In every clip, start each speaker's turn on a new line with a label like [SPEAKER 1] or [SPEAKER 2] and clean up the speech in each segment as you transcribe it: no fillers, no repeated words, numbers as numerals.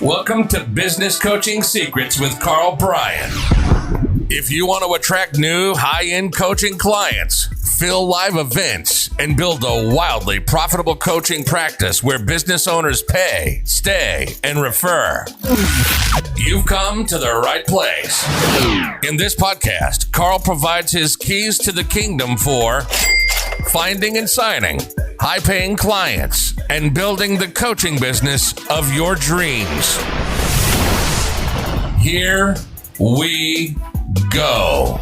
[SPEAKER 1] Welcome to Business Coaching Secrets with Karl Bryan. If you want to attract new high-end coaching clients, fill live events, and build a wildly profitable coaching practice where business owners pay, stay, and refer, you've come to the right place. In this podcast, Karl provides his keys to the kingdom for finding and signing high-paying clients and building the coaching business of your dreams. Here we go.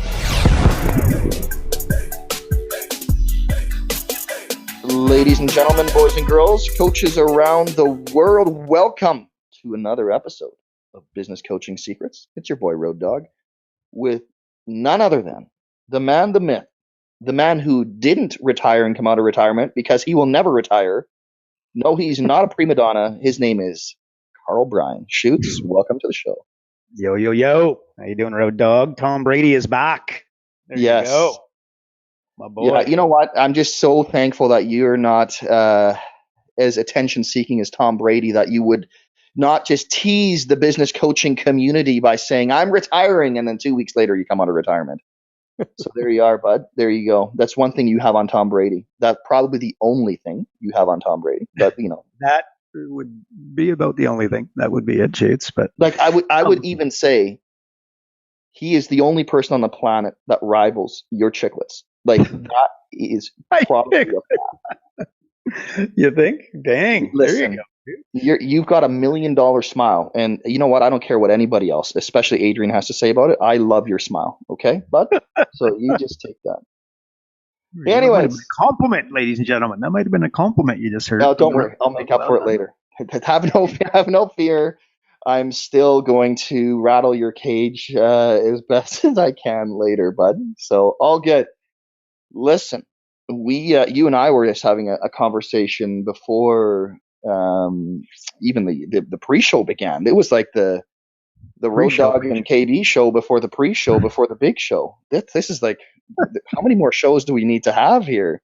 [SPEAKER 2] Ladies and gentlemen, boys and girls, coaches around the world, welcome to another episode of Business Coaching Secrets. It's your boy Road Dog with none other than the man, the myth, the man who didn't retire and come out of retirement because he will never retire. No, he's not a prima donna. His name is Karl Bryan. Shoots, welcome to the show.
[SPEAKER 3] Yo, yo, yo. How you doing, Road Dog? Tom Brady is back. There
[SPEAKER 2] Yes.
[SPEAKER 3] you go. My boy.
[SPEAKER 2] Yeah, you know what? I'm just so thankful that you're not as attention-seeking as Tom Brady, that you would not just tease the business coaching community by saying, I'm retiring, and then 2 weeks later you come out of retirement. So there you are, bud. There you go. That's one thing you have on Tom Brady. That's probably the only thing you have on Tom Brady. But, you know.
[SPEAKER 3] That would be about the only thing. That would be it, Shoots. But
[SPEAKER 2] like I would even say he is the only person on the planet that rivals your chiclets. Like, that is probably
[SPEAKER 3] You think? Dang.
[SPEAKER 2] Listen,
[SPEAKER 3] there you go.
[SPEAKER 2] You've got $1 million smile, and you know what? I don't care what anybody else, especially Adrian, has to say about it. I love your smile. Okay, bud? So you just take that. Anyways,
[SPEAKER 3] a compliment, ladies and gentlemen. That might have been a compliment you just heard.
[SPEAKER 2] No, don't worry. I'll make up for it later. Have no fear. I'm still going to rattle your cage as best as I can later, bud. So all good. Listen, you and I were just having a conversation before even the pre-show began. It was like the Road Dog and KD show before the pre-show, before the big show. This is like, how many more shows do we need to have here?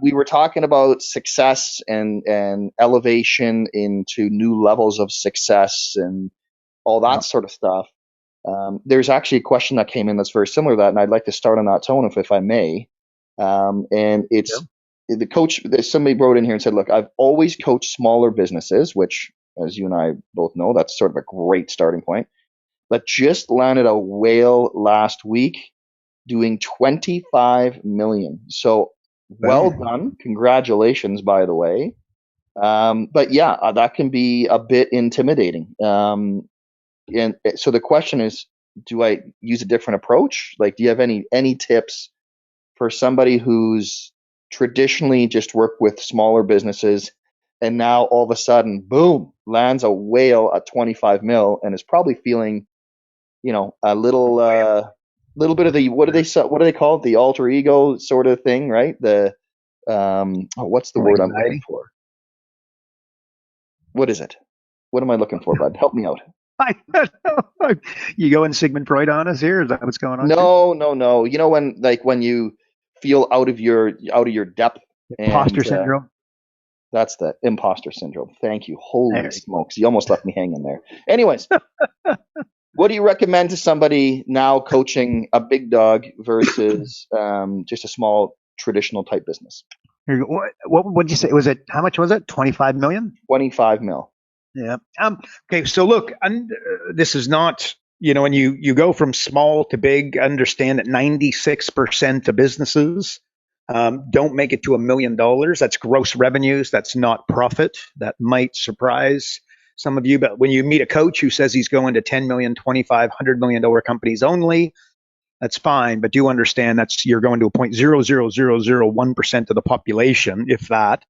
[SPEAKER 2] We were talking about success and elevation into new levels of success and all that sort of stuff. There's actually a question that came in that's very similar to that, and I'd like to start on that tone if I may. And it's the coach. Somebody wrote in here and said, look, I've always coached smaller businesses, which, as you and I both know, that's sort of a great starting point, but just landed a whale last week doing 25 million. So well done. Congratulations, by the way. But yeah, that can be a bit intimidating. And so the question is, do I use a different approach? Like, do you have any tips for somebody who's traditionally just worked with smaller businesses and now all of a sudden, boom, lands a whale at 25 mil and is probably feeling, a little bit of the, what do they call it? The alter ego sort of thing, right? The, what's the word I'm looking for? What is it? What am I looking for, bud? Help me out.
[SPEAKER 3] I don't know. You going Sigmund Freud on us here? Is that what's going on?
[SPEAKER 2] No. You know, when you feel out of your depth.
[SPEAKER 3] Imposter syndrome.
[SPEAKER 2] That's the imposter syndrome. Thank you. Holy smokes. You almost left me hanging there. Anyways, what do you recommend to somebody now coaching a big dog versus just a small traditional type business?
[SPEAKER 3] What did you say? How much was it? 25 million?
[SPEAKER 2] 25 mil.
[SPEAKER 3] Yeah. Okay. So look, this is not, when you go from small to big, understand that 96% of businesses don't make it to $1 million. That's gross revenues. That's not profit. That might surprise some of you, but when you meet a coach who says he's going to 10 million, 25, $100 million companies only, that's fine. But do understand you're going to a 0.00001% of the population, if that.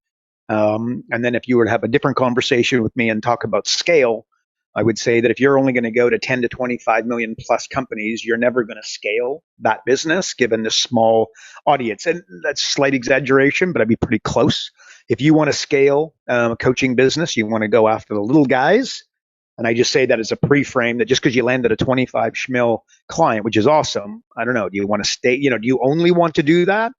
[SPEAKER 3] And then if you were to have a different conversation with me and talk about scale, I would say that if you're only going to go to 10 to 25 million plus companies, you're never going to scale that business given the small audience. And that's slight exaggeration, but I'd be pretty close. If you want to scale a coaching business, you want to go after the little guys. And I just say that as a pre-frame, that just because you landed a 25 schmil client, which is awesome, I don't know, do you want to stay, do you only want to do that?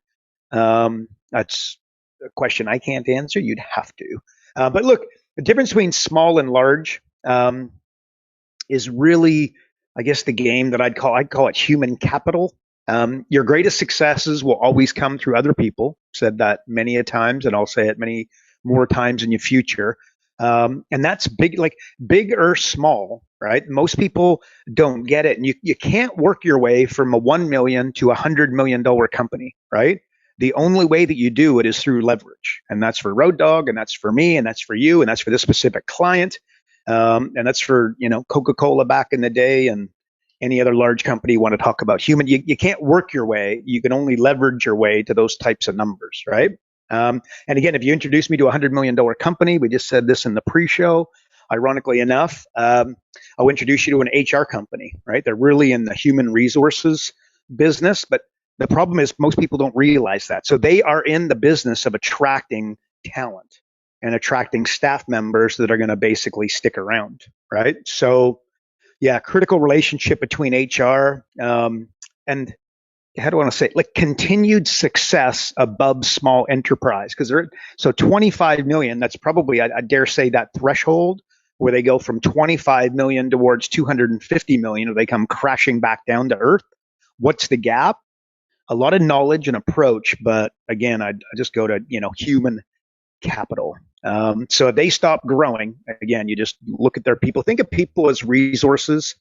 [SPEAKER 3] That's a question I can't answer. You'd have to. But look, the difference between small and large is really, I guess, the game that I'd call it human capital. Your greatest successes will always come through other people. Said that many a times, and I'll say it many more times in your future. And that's big, like big or small, right? Most people don't get it. And you can't work your way from a 1 million to $100 million company, right? The only way that you do it is through leverage. And that's for Road Dog, and that's for me, and that's for you, and that's for this specific client. And that's for, Coca-Cola back in the day, and any other large company you want to talk about human. You can't work your way. You can only leverage your way to those types of numbers, right? And again, if you introduce me to a $100 million company, we just said this in the pre-show, ironically enough, I'll introduce you to an HR company, right? They're really in the human resources business, but the problem is most people don't realize that. So they are in the business of attracting talent and attracting staff members that are going to basically stick around, right? So yeah, critical relationship between HR and how do I want to say it? Like continued success above small enterprise, because so 25 million. That's probably I dare say that threshold where they go from 25 million towards 250 million, or they come crashing back down to earth. What's the gap? A lot of knowledge and approach, but again, I just go to human capital. So if they stop growing, again, you just look at their people. Think of people as resources,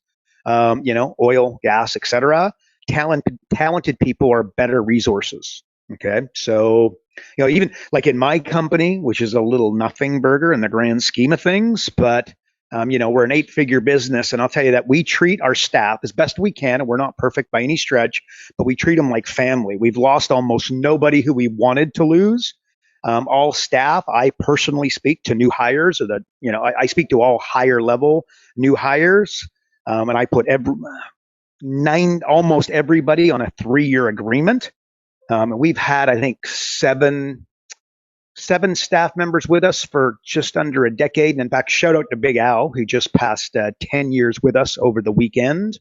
[SPEAKER 3] oil, gas, etc. Talented people are better resources. Okay, so even like in my company, which is a little nothing burger in the grand scheme of things, but we're an 8-figure business, and I'll tell you that we treat our staff as best we can, and we're not perfect by any stretch, but we treat them like family. We've lost almost nobody who we wanted to lose. All staff, I personally speak to new hires, or I speak to all higher level new hires, and I put almost everybody on a 3-year agreement. And we've had, I think, seven staff members with us for just under a decade. And in fact, shout out to Big Al, who just passed 10 years with us over the weekend.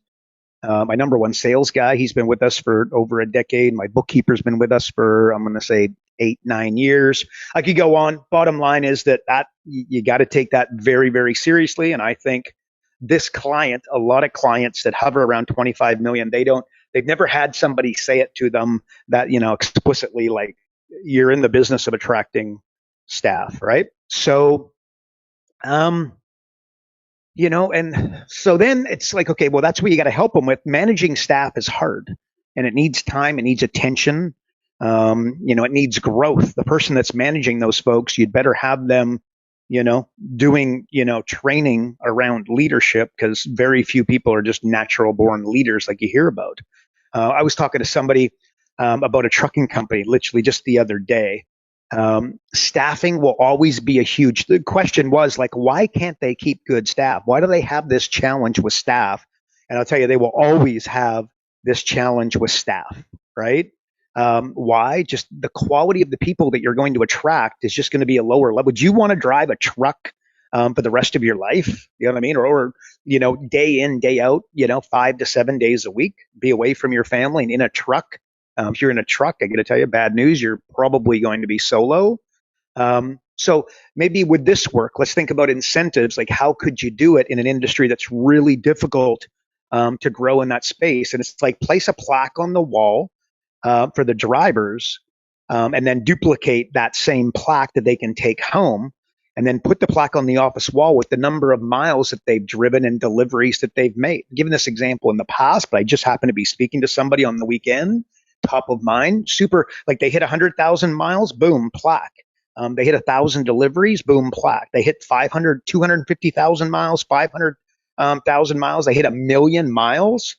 [SPEAKER 3] My number one sales guy, he's been with us for over a decade. My bookkeeper's been with us for, I'm going to say, 8-9 years. I could go on. Bottom line is that you got to take that very, very seriously. And I think this client, a lot of clients that hover around 25 million, they've never had somebody say it to them that, explicitly, like, you're in the business of attracting staff, right? So, and so then it's like, okay, well, that's what you got to help them with. Managing staff is hard, and it needs time, it needs attention. It needs growth. The person that's managing those folks, you'd better have them, doing, training around leadership, because very few people are just natural born leaders like you hear about. I was talking to somebody about a trucking company literally just the other day. Staffing will always be the question was like, why can't they keep good staff? Why do they have this challenge with staff? And I'll tell you, they will always have this challenge with staff, right? Why? Just the quality of the people that you're going to attract is just going to be a lower level. Would you want to drive a truck for the rest of your life? You know what I mean? Or day in, day out, 5 to 7 days a week, be away from your family and in a truck. If you're in a truck, I got to tell you, bad news, you're probably going to be solo. So maybe would this work? Let's think about incentives. Like, how could you do it in an industry that's really difficult to grow in that space? And it's like, place a plaque on the wall for the drivers, and then duplicate that same plaque that they can take home, and then put the plaque on the office wall with the number of miles that they've driven and deliveries that they've made. I've given this example in the past, but I just happened to be speaking to somebody on the weekend, top of mind, super, like they hit 100,000 miles, boom, plaque. They hit 1,000 deliveries, boom, plaque. They hit 250,000 miles, 500,000 miles. They hit 1 million miles.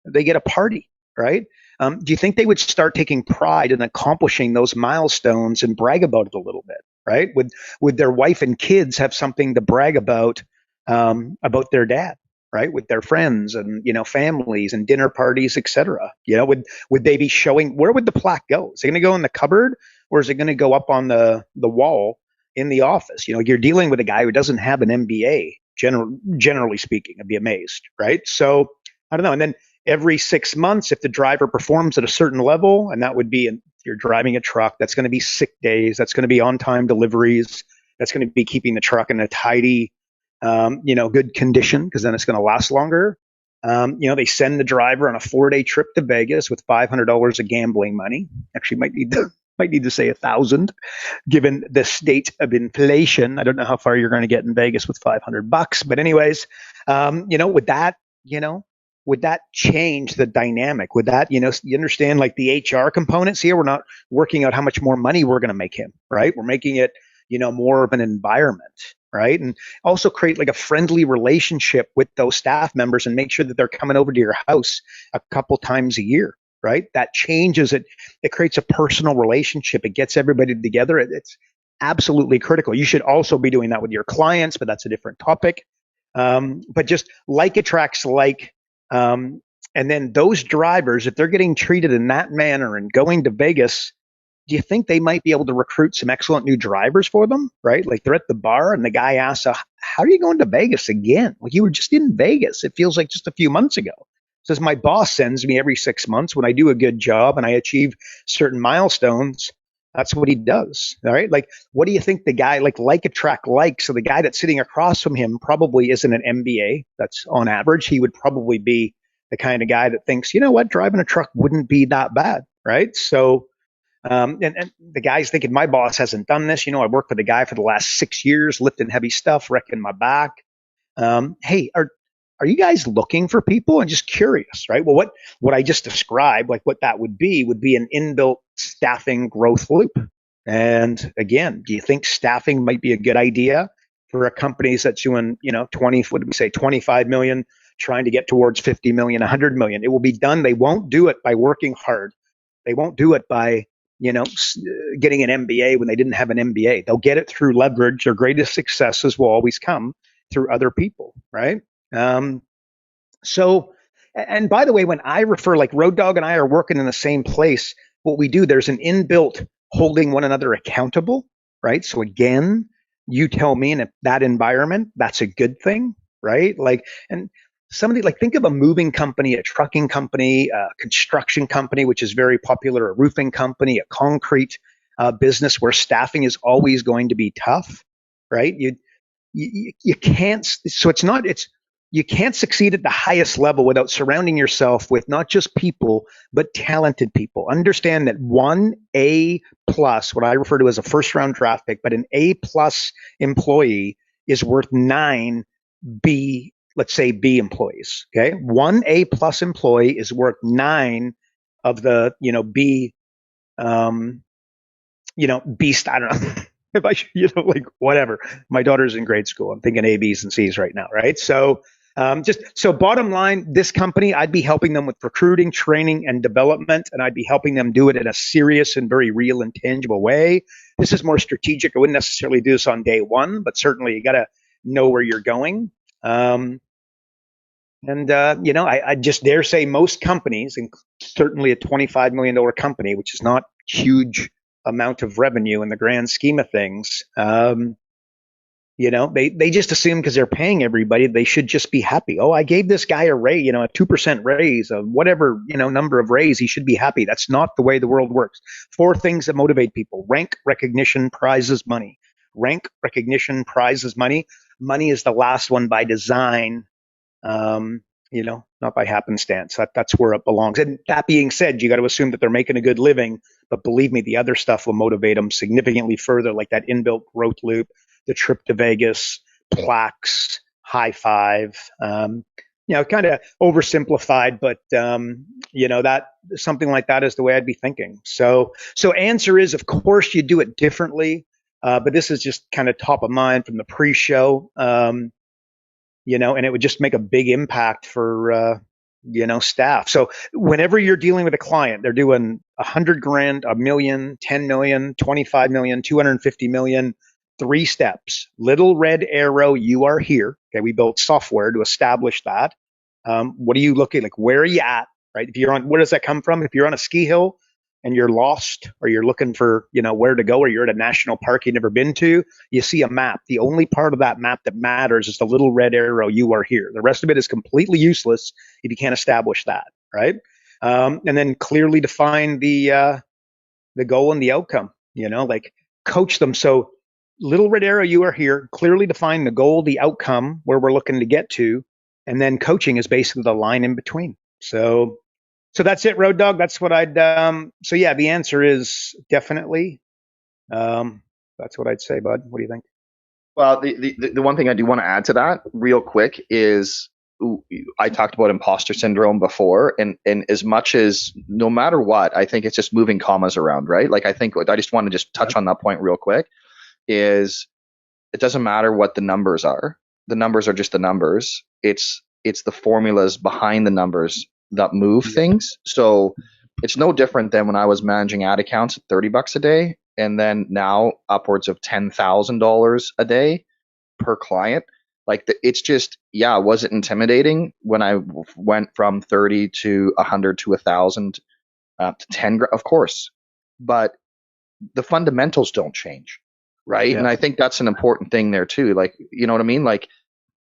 [SPEAKER 3] They get a party, right? Do you think they would start taking pride in accomplishing those milestones and brag about it a little bit, right? Would their wife and kids have something to brag about their dad, right? With their friends and, families and dinner parties, etc. Would they be showing, where would the plaque go? Is it going to go in the cupboard, or is it going to go up on the wall in the office? You're dealing with a guy who doesn't have an MBA, generally speaking. I'd be amazed, right? So I don't know. And then every 6 months, if the driver performs at a certain level, and that would be, if you're driving a truck, that's going to be sick days, that's going to be on-time deliveries, that's going to be keeping the truck in a tidy good condition, because then it's going to last longer. They send the driver on a 4-day trip to Vegas with $500 of gambling money. Actually, might need to say 1,000, given the state of inflation. I don't know how far you're going to get in Vegas with $500, but anyways, would that change the dynamic? Would that, you understand, like the HR components here? We're not working out how much more money we're going to make him, right? We're making it, more of an environment, right? And also create like a friendly relationship with those staff members and make sure that they're coming over to your house a couple times a year, right? That changes it. It creates a personal relationship. It gets everybody together. It's absolutely critical. You should also be doing that with your clients, but that's a different topic. But just like attracts like. And then those drivers, if they're getting treated in that manner and going to Vegas, do you think they might be able to recruit some excellent new drivers for them, right? Like they're at the bar and the guy asks, how are you going to Vegas again? Well, you were just in Vegas. It feels like just a few months ago. Says my boss sends me every 6 months when I do a good job and I achieve certain milestones. That's what he does. All right. Like, what do you think the guy like attract like? So the guy that's sitting across from him probably isn't an MBA. That's on average. He would probably be the kind of guy that thinks, you know what, driving a truck wouldn't be that bad. Right. So, and the guy's thinking, my boss hasn't done this. I worked with a guy for the last 6 years, lifting heavy stuff, wrecking my back. Hey, are you guys looking for people? I'm just curious, right? Well, what I just described, like what that would be an inbuilt staffing growth loop. And again, do you think staffing might be a good idea for a company that's doing, 25 million, trying to get towards 50 million, 100 million? It will be done. They won't do it by working hard. They won't do it by, getting an MBA when they didn't have an MBA. They'll get it through leverage. Their greatest successes will always come through other people, right? So, and by the way, when I refer, like Road Dog and I are working in the same place, what we do, there's an inbuilt holding one another accountable, right? So again, you tell me in that environment, that's a good thing, right? Like, and somebody like think of a moving company, a trucking company, a construction company, which is very popular, a roofing company, a concrete business where staffing is always going to be tough, right? You can't. So you can't succeed at the highest level without surrounding yourself with not just people, but talented people. Understand that one A plus, what I refer to as a first round draft pick, but an A plus employee is worth 9 B, let's say B employees. Okay. One A plus employee is worth 9 of the, B, beast. I don't know. If I should, like whatever. My daughter's in grade school. I'm thinking A, B's, and C's right now, right? So, bottom line, this company, I'd be helping them with recruiting, training, and development, and I'd be helping them do it in a serious and very real and tangible way. This is more strategic. I wouldn't necessarily do this on day one, but certainly you got to know where you're going. I just dare say most companies, and certainly a $25 million company, which is not huge amount of revenue in the grand scheme of things. They just assume because they're paying everybody, they should just be happy. Oh, I gave this guy a raise, a 2% raise, a whatever, number of raise, he should be happy. That's not the way the world works. 4 things that motivate people: rank, recognition, prizes, money. Rank, recognition, prizes, money. Money is the last one by design. Not by happenstance. That's where it belongs. And that being said, you got to assume that they're making a good living. But believe me, the other stuff will motivate them significantly further, like that inbuilt growth loop, the trip to Vegas, plaques, high five. Kind of oversimplified, but that something like that is the way I'd be thinking. So answer is, of course, you do it differently. But this is just kind of top of mind from the pre-show. And it would just make a big impact for, staff. So whenever you're dealing with a client, they're doing 100 grand, $1 million, 10 million, 25 million, 250 million, 3 steps. Little red arrow, you are here. Okay. We built software to establish that. What are you looking like? Where are you at? Right. If you're on, where does that come from? If you're on a ski hill and you're lost, or you're looking for, where to go, or you're at a national park you've never been to, you see a map. The only part of that map that matters is the little red arrow, you are here. The rest of it is completely useless if you can't establish that, right? And then clearly define the goal and the outcome, like coach them. So little red arrow, you are here, clearly define the goal, the outcome, where we're looking to get to. And then coaching is basically the line in between. So that's it, Road Dog. That's what I'd, so yeah, the answer is definitely, that's what I'd say, bud. What do you think?
[SPEAKER 2] Well, the one thing I do want to add to that real quick is I talked about imposter syndrome before, and as much as no matter what, I think it's just moving commas around, right? Like I think I just want to just touch on that point real quick is it doesn't matter what the numbers are. The numbers are just the numbers. It's the formulas behind the numbers that move things. So it's no different than when I was managing ad accounts at $30 a day, and then now upwards of $10,000 a day per client. Like it's just, was it intimidating when I went from 30 to 100 to 1,000 to 10? Of course, but the fundamentals don't change, right? Yeah. And I think that's an important thing there too. Like, you know what I mean? Like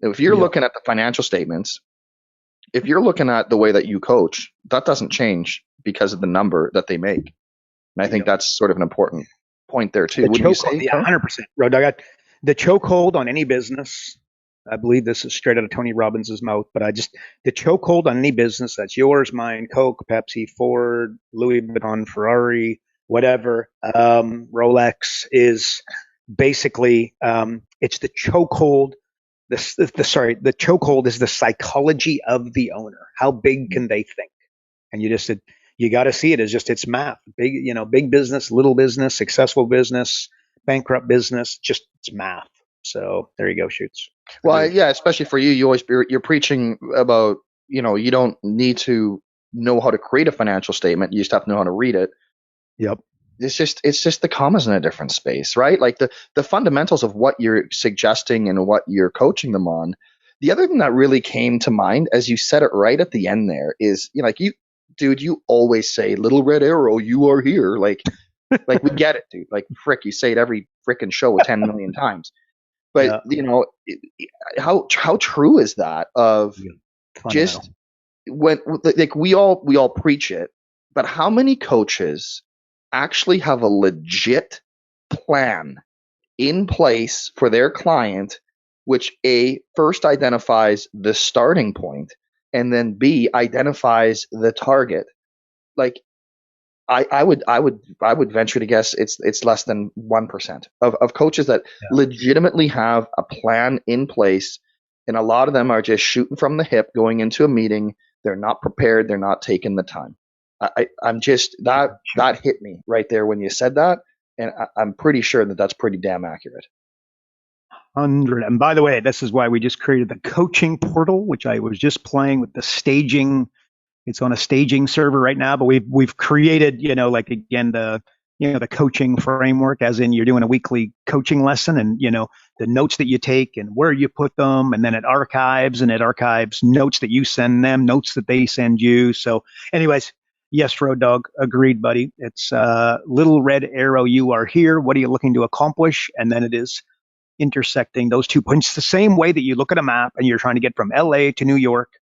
[SPEAKER 2] if you're looking at the financial statements, if you're looking at the way that you coach, that doesn't change because of the number that they make. And I think that's sort of an important point there too. Would you say?
[SPEAKER 3] Yeah, 100%. Road, I got the chokehold on any business. I believe this is straight out of Tony Robbins' mouth, but the chokehold on any business that's yours, mine, Coke, Pepsi, Ford, Louis Vuitton, Ferrari, whatever, Rolex, is basically, it's the chokehold. The chokehold is the psychology of the owner. How big can they think? And you got to see it as just, it's math. Big business, little business, successful business, bankrupt business, just it's math. So there you go, Shoots.
[SPEAKER 2] Well, yeah, especially for you, you're preaching about, you don't need to know how to create a financial statement. You just have to know how to read it.
[SPEAKER 3] Yep.
[SPEAKER 2] It's just the commas in a different space, right? Like the fundamentals of what you're suggesting and what you're coaching them on. The other thing that really came to mind as you said it right at the end there is, you always say little red arrow, you are here. Like we get it, dude. Like frick, you say it every frickin' show 10 million times. But how true is that of just when like we all preach it, but how many coaches actually have a legit plan in place for their client, which A, first identifies the starting point, and then B, identifies the target? Like I would venture to guess it's less than 1% of coaches that legitimately have a plan in place, and a lot of them are just shooting from the hip going into a meeting. They're not prepared. They're not taking the time. I'm just that hit me right there when you said that, and I'm pretty sure that that's pretty damn accurate.
[SPEAKER 3] 100. And by the way, this is why we just created the coaching portal, which I was just playing with the staging. It's on a staging server right now, but we've created, the coaching framework, as in you're doing a weekly coaching lesson, and the notes that you take and where you put them, and then it archives notes that you send them, notes that they send you. So anyways, yes, Road Dog, agreed, buddy. It's little red arrow, you are here. What are you looking to accomplish? And then it is intersecting those 2 points the same way that you look at a map and you're trying to get from LA to New York.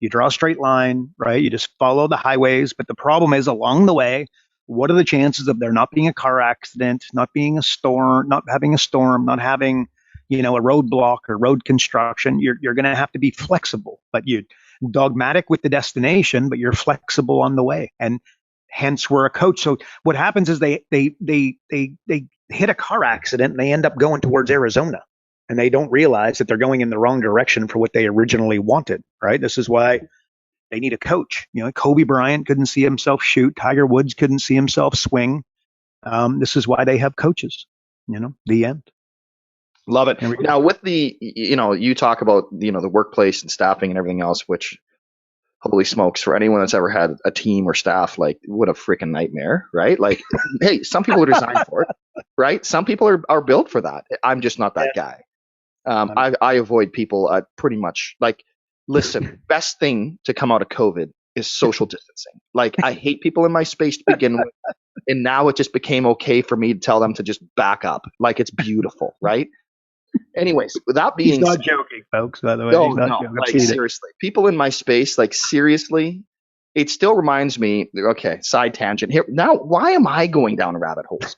[SPEAKER 3] You draw a straight line, right? You just follow the highways. But the problem is, along the way, what are the chances of there not being a car accident, not being a storm, not having, a roadblock or road construction? You're going to have to be flexible, but you're dogmatic with the destination, but you're flexible on the way. And hence we're a coach. So what happens is they hit a car accident and they end up going towards Arizona. And they don't realize that they're going in the wrong direction for what they originally wanted, right? This is why they need a coach. Kobe Bryant couldn't see himself shoot. Tiger Woods couldn't see himself swing. This is why they have coaches. The end.
[SPEAKER 2] Love it. Now with the, you talk about, the workplace and staffing and everything else, which holy smokes, for anyone that's ever had a team or staff, like what a freaking nightmare, right? Like, hey, some people are designed for it, right? Some people are built for that. I'm just not that guy. I avoid people pretty much. Like, listen, best thing to come out of COVID is social distancing. Like, I hate people in my space to begin with, and now it just became okay for me to tell them to just back up. Like, it's beautiful, right? Anyways, without being,
[SPEAKER 3] he's not joking, folks. By the way,
[SPEAKER 2] no, like seriously, people in my space, like seriously, it still reminds me. Okay, side tangent here. Now, why am I going down rabbit holes?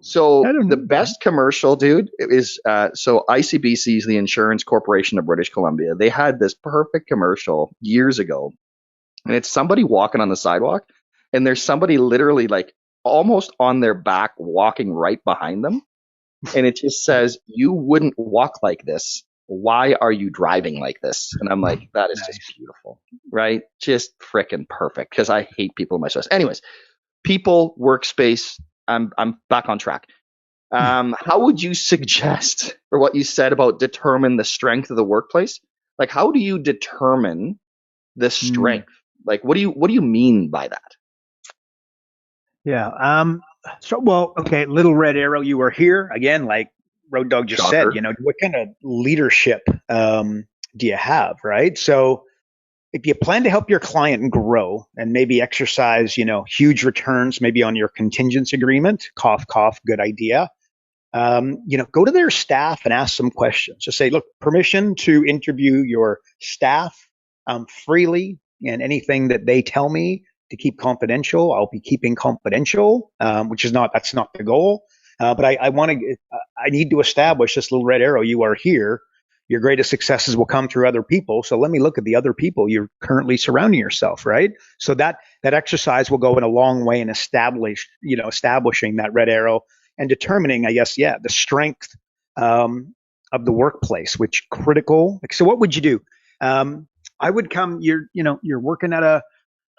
[SPEAKER 2] So
[SPEAKER 3] I don't
[SPEAKER 2] the
[SPEAKER 3] know.
[SPEAKER 2] best commercial, dude, is so ICBC is the Insurance Corporation of British Columbia. They had this perfect commercial years ago, and it's somebody walking on the sidewalk, and there's somebody literally like almost on their back walking right behind them, and it just says, "You wouldn't walk like this. Why are you driving like this?" And I'm like, that is just
[SPEAKER 3] Nice.
[SPEAKER 2] beautiful, right? Just freaking perfect because I hate people in my stress. Anyways, people, workspace. I'm back on track. How would you suggest, or what you said about determine the strength of the workplace? Like, how do you determine the
[SPEAKER 3] Mm,
[SPEAKER 2] strength? Like, what do you mean by that?
[SPEAKER 3] yeah. Well, okay. Little red arrow. You are here again, like Road Dog just said.
[SPEAKER 2] Shocker.
[SPEAKER 3] What kind of leadership do you have, right? So, if you plan to help your client grow and maybe exercise, huge returns, maybe on your contingency agreement, cough, cough, good idea. Go to their staff and ask some questions. Just say, look, permission to interview your staff freely, and anything that they tell me to keep confidential, I'll be keeping confidential, that's not the goal. But I need to establish this little red arrow. You are here. Your greatest successes will come through other people. So let me look at the other people you're currently surrounding yourself, right? So that exercise will go in a long way in establishing that red arrow and determining, I guess, the strength of the workplace, which critical. So what would you do? I would come, you're working at a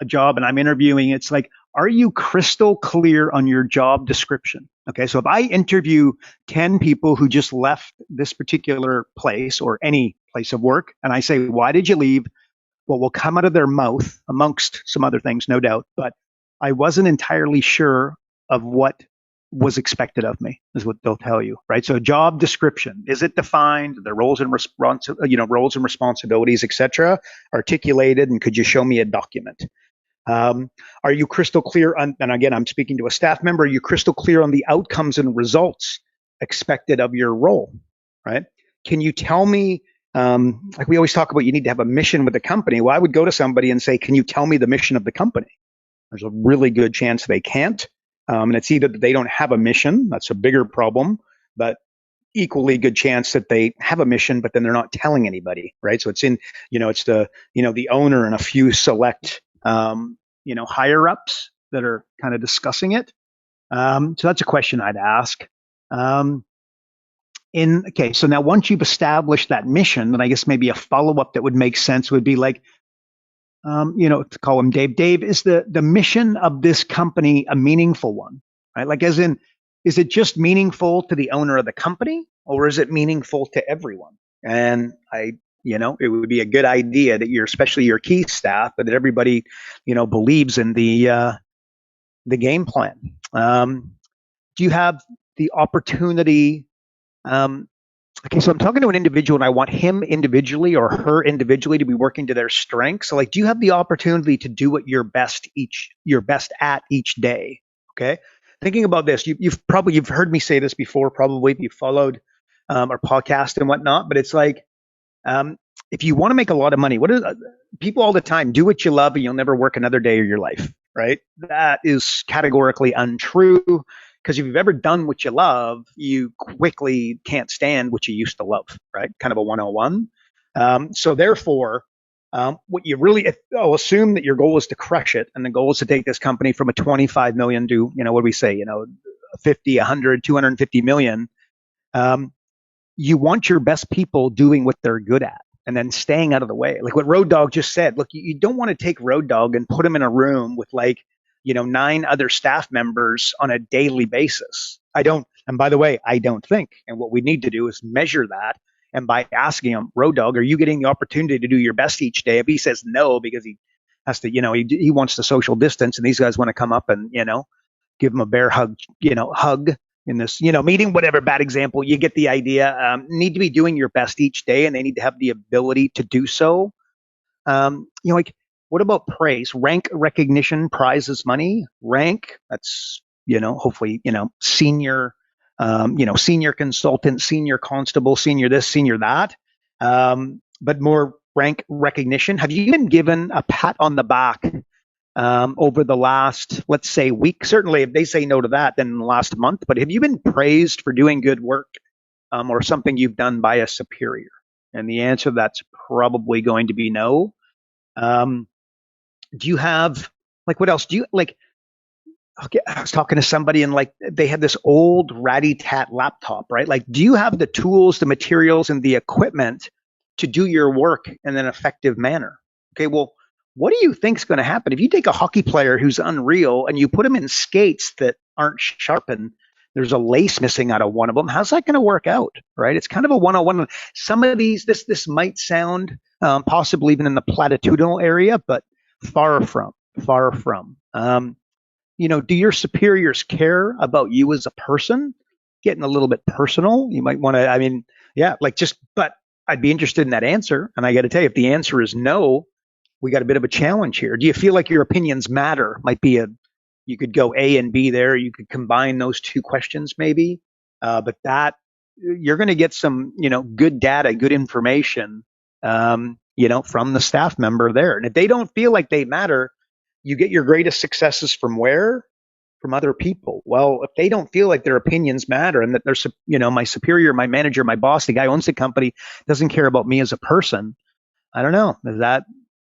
[SPEAKER 3] job and I'm interviewing. It's like, are you crystal clear on your job description? Okay. So if I interview 10 people who just left this particular place or any place of work, and I say, why did you leave? What will come out of their mouth, amongst some other things, no doubt, but I wasn't entirely sure of what was expected of me, is what they'll tell you, right? So job description, is it defined? The roles and responsibilities, etc., articulated, and could you show me a document? Are you crystal clear on, and again, I'm speaking to a staff member, are you crystal clear on the outcomes and results expected of your role, right? Can you tell me, like we always talk about, you need to have a mission with the company. Well, I would go to somebody and say, can you tell me the mission of the company? There's a really good chance they can't. And it's either that they don't have a mission, that's a bigger problem, but equally good chance that they have a mission, but then they're not telling anybody, right? So it's the owner and a few select, higher ups that are kind of discussing it. So that's a question I'd ask. Okay, so now once you've established that mission, then I guess maybe a follow up that would make sense would be like, to call him Dave. Dave, is the mission of this company a meaningful one, right? Like, as in, is it just meaningful to the owner of the company, or is it meaningful to everyone? And it would be a good idea that especially your key staff, but that everybody, believes in the game plan. Do you have the opportunity? Okay, so I'm talking to an individual and I want him individually or her individually to be working to their strengths. So like, do you have the opportunity to do what you're best at each day? Okay. Thinking about this, you've heard me say this before, probably if you followed our podcast and whatnot, but it's like, if you want to make a lot of money, what is people all the time, do what you love and you'll never work another day of your life, right? That is categorically untrue. Because if you've ever done what you love, you quickly can't stand what you used to love, right? Kind of a 101. So therefore, what you really, I'll assume that your goal is to crush it. And the goal is to take this company from a 25 million to, what do we say, 50, 100, 250 million. You want your best people doing what they're good at and then staying out of the way. Like what Road Dog just said, look, you don't want to take Road Dog and put him in a room with 9 other staff members on a daily basis. And by the way, I don't think. And what we need to do is measure that. And by asking him, Road Dog, are you getting the opportunity to do your best each day? If he says no, because he has to, he wants the social distance and these guys want to come up and, give him a bear hug in this, meeting, whatever, bad example, you get the idea. Need to be doing your best each day and they need to have the ability to do so. Like, what about praise? Rank recognition, prizes money. Rank, that's, hopefully, senior, senior consultant, senior constable, senior this, senior that. But more rank recognition. Have you been given a pat on the back over the last, let's say, week? Certainly, if they say no to that, then in the last month. But have you been praised for doing good work, or something you've done by a superior? And the answer to that's probably going to be no. Do you have, like, what else? Do you, like, okay, I was talking to somebody and like they had this old ratty tat laptop, right? Like, do you have the tools, the materials, and the equipment to do your work in an effective manner? Okay, well, what do you think's going to happen if you take a hockey player who's unreal and you put him in skates that aren't sharpened? There's a lace missing out of one of them. How's that going to work out, right? It's kind of a one-on-one. Some of these, this might sound possibly even in the platitudinal area, but far from, far from. Do your superiors care about you as a person? Getting a little bit personal. You might want to, but I'd be interested in that answer. And I got to tell you, if the answer is no, we got a bit of a challenge here. Do you feel like your opinions matter? You could go A and B there. You could combine those two questions maybe. But that, you're going to get some, good data, good information, from the staff member there. And if they don't feel like they matter, you get your greatest successes from where? From other people. Well, if they don't feel like their opinions matter and that they're, my superior, my manager, my boss, the guy who owns the company doesn't care about me as a person, I don't know.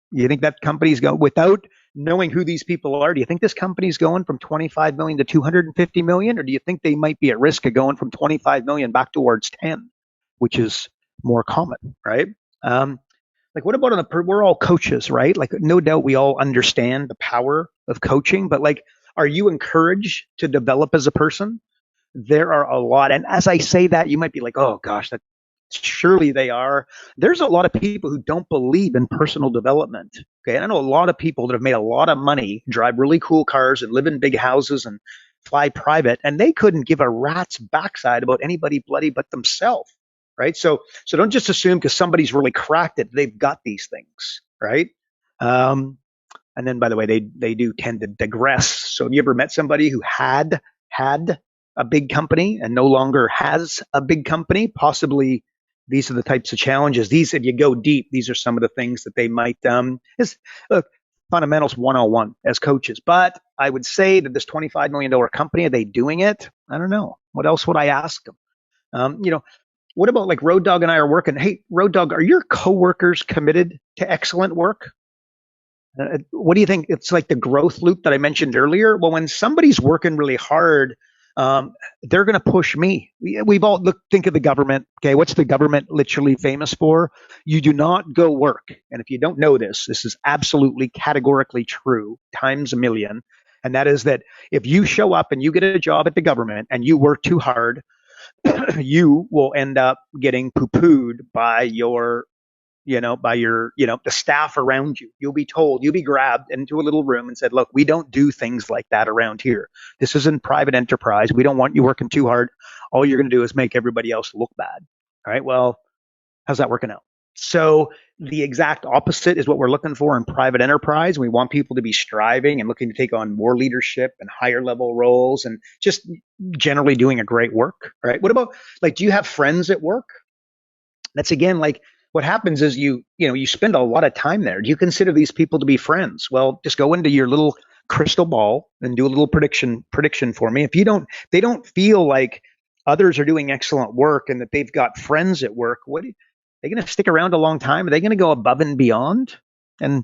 [SPEAKER 3] You think that company's going, without knowing who these people are, do you think this company's going from 25 million to 250 million? Or do you think they might be at risk of going from 25 million back towards 10, which is more common, right? Like, what about we're all coaches, right? Like, no doubt we all understand the power of coaching, but like, are you encouraged to develop as a person? There are a lot. And as I say that, you might be like, oh gosh, that surely they are. There's a lot of people who don't believe in personal development. Okay. And I know a lot of people that have made a lot of money, drive really cool cars and live in big houses and fly private, and they couldn't give a rat's backside about anybody bloody but themselves. Right. So don't just assume because somebody's really cracked it, they've got these things. Right. And then, by the way, they do tend to digress. So have you ever met somebody who had a big company and no longer has a big company? Possibly these are the types of challenges. These, if you go deep, these are some of the things that they might, look, fundamentals 101 as coaches. But I would say that this $25 million company, are they doing it? I don't know. What else would I ask them? What about like Road Dogg and I are working? Hey, Road Dogg, are your coworkers committed to excellent work? What do you think? It's like the growth loop that I mentioned earlier. Well, when somebody's working really hard, they're going to push me. We've all think of the government. Okay, what's the government literally famous for? You do not go work. And if you don't know this is absolutely categorically true, times a million. And that is that if you show up and you get a job at the government and you work too hard, you will end up getting poo-pooed by the staff around you. You'll be grabbed into a little room and said, look, we don't do things like that around here. This isn't private enterprise. We don't want you working too hard. All you're going to do is make everybody else look bad. All right. Well, how's that working out? So the exact opposite is what we're looking for in private enterprise. We want people to be striving and looking to take on more leadership and higher level roles and just generally doing a great work. Right. What about, like, do you have friends at work? That's again, like, what happens is you spend a lot of time there. Do you consider these people to be friends? Well, just go into your little crystal ball and do a little prediction for me. If they don't feel like others are doing excellent work and that they've got friends at work, they're going to stick around a long time? Are they going to go above and beyond? And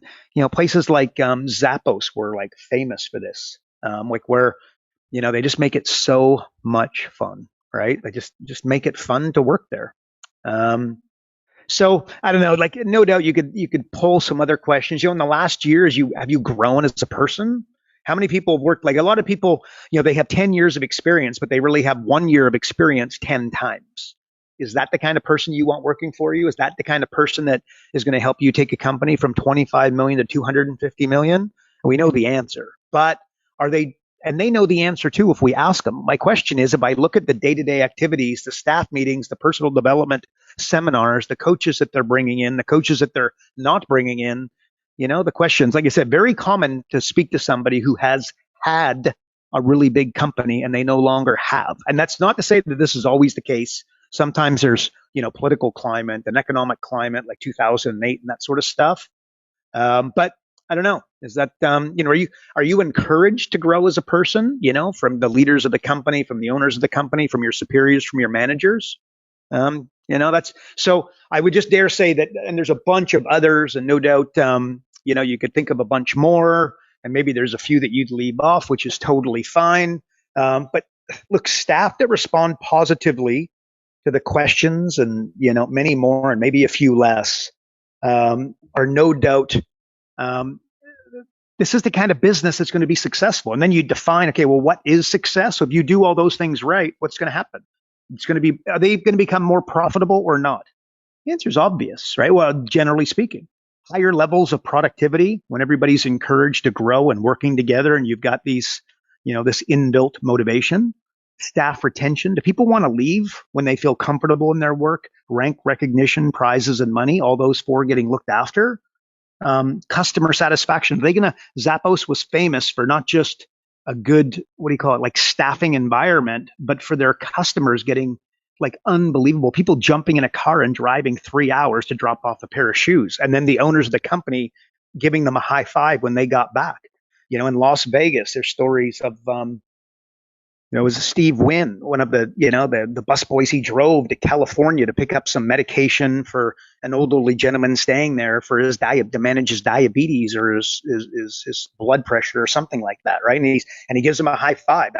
[SPEAKER 3] places like Zappos were like famous for this, like where they just make it so much fun, right? They just make it fun to work there. So I don't know, like, no doubt you could pull some other questions. In the last years, have you grown as a person? How many people have worked? Like, a lot of people, they have 10 years of experience, but they really have 1 year of experience 10 times. Is that the kind of person you want working for you? Is that the kind of person that is going to help you take a company from 25 million to 250 million? We know the answer, but are they? And they know the answer too if we ask them. My question is, if I look at the day-to-day activities, the staff meetings, the personal development seminars, the coaches that they're bringing in, the coaches that they're not bringing in, the questions, like I said, very common to speak to somebody who has had a really big company and they no longer have. And that's not to say that this is always the case. Sometimes there's, political climate and economic climate like 2008 and that sort of stuff. But I don't know. Is that are you encouraged to grow as a person? From the leaders of the company, from the owners of the company, from your superiors, from your managers. That's so. I would just dare say that, and there's a bunch of others, and no doubt, you could think of a bunch more, and maybe there's a few that you'd leave off, which is totally fine. But look, staff that respond positively to the questions, and many more, and maybe a few less, are no doubt. Um, this is the kind of business that's going to be successful. And then you define, okay, well, what is success? So if you do all those things right, what's going to happen? Are they going to become more profitable or not? The answer is obvious, right? Well, generally speaking, higher levels of productivity when everybody's encouraged to grow and working together, and you've got these, this inbuilt motivation. Staff retention. Do people want to leave when they feel comfortable in their work? Rank recognition, prizes, and money, all those four getting looked after. Customer satisfaction. Zappos was famous for not just a good, what do you call it, like staffing environment, but for their customers getting like unbelievable people jumping in a car and driving 3 hours to drop off a pair of shoes. And then the owners of the company giving them a high five when they got back. In Las Vegas, there's stories of, it was Steve Wynn, one of the bus boys. He drove to California to pick up some medication for an elderly gentleman staying there for his to manage his diabetes or his blood pressure or something like that, right? And he gives him a high five.